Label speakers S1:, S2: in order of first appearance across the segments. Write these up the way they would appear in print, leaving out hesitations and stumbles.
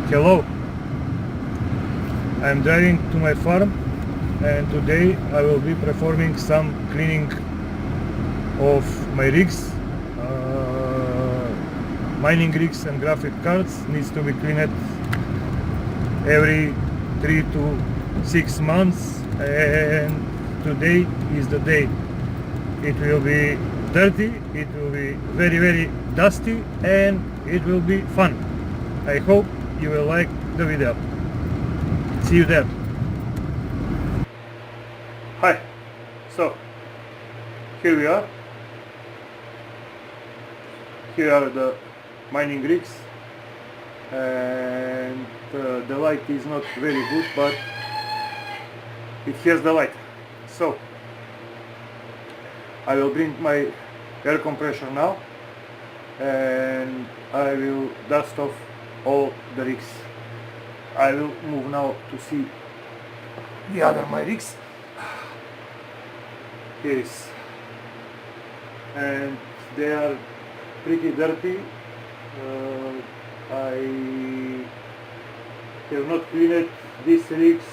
S1: Hello, I'm driving to my farm and today I will be performing some cleaning of my rigs. Mining rigs and graphic cards needs to be cleaned every 3 to 6 months, and today is the day. It will be dirty, it will be very dusty, and it will be fun. I hope you will like the video. See you there. Hi, so here we are. Here are the mining rigs, and the light is not very good, but it has the light. So I will bring my air compressor now and I will dust off all the rigs. I will move now to see the other my rigs. Here is, and they are pretty dirty. I have not cleaned these rigs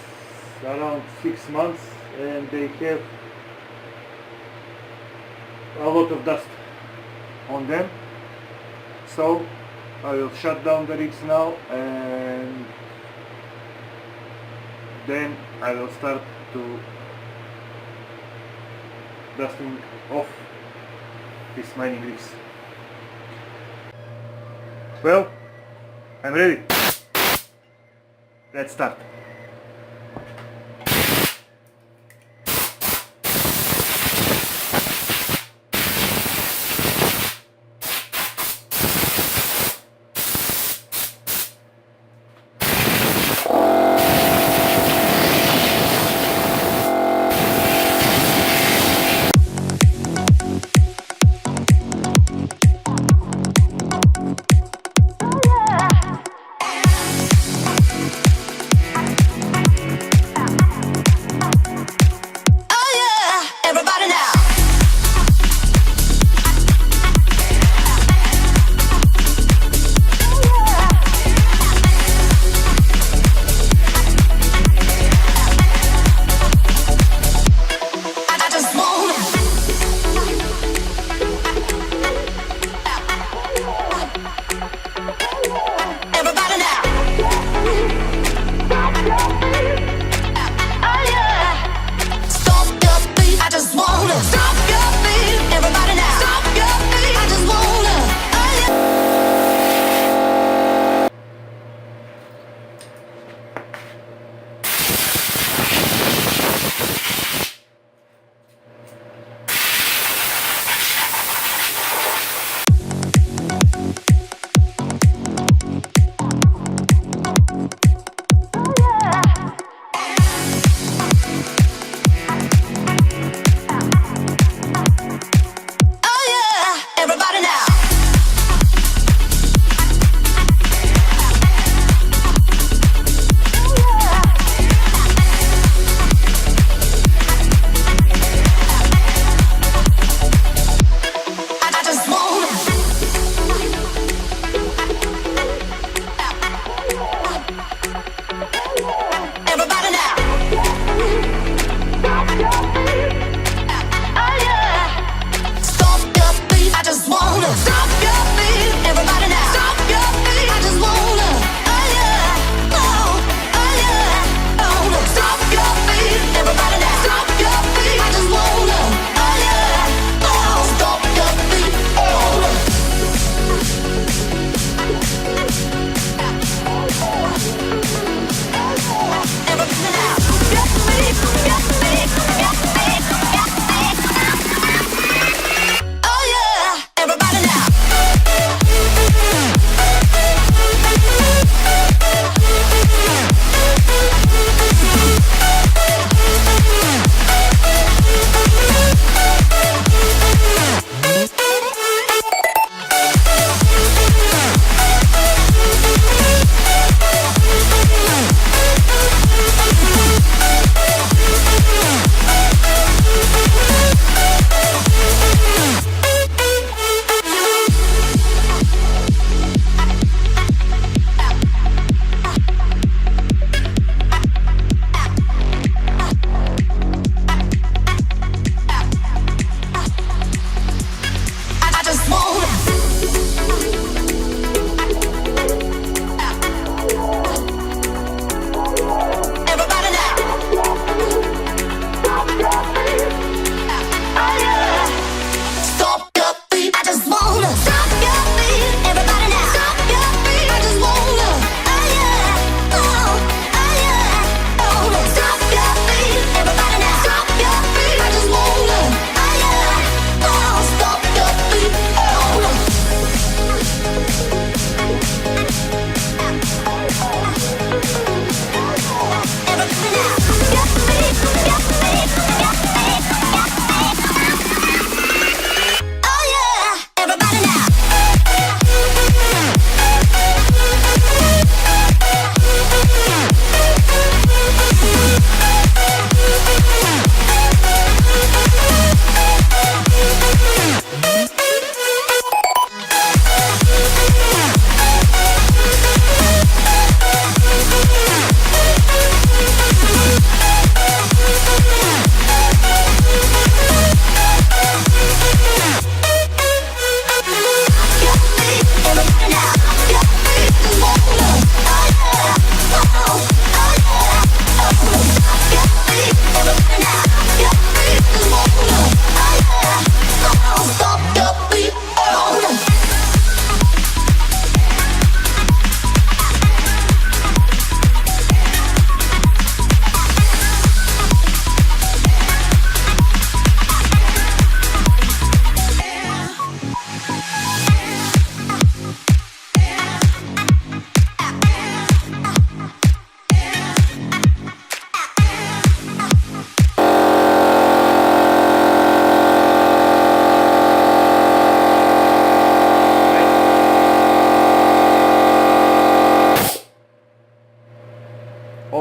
S1: around 6 months and they have a lot of dust on them. So I will shut down the rigs now and then I will start to dusting off these mining rigs. Well, I'm ready. Let's start.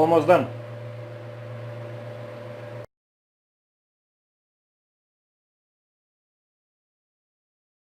S2: almost done.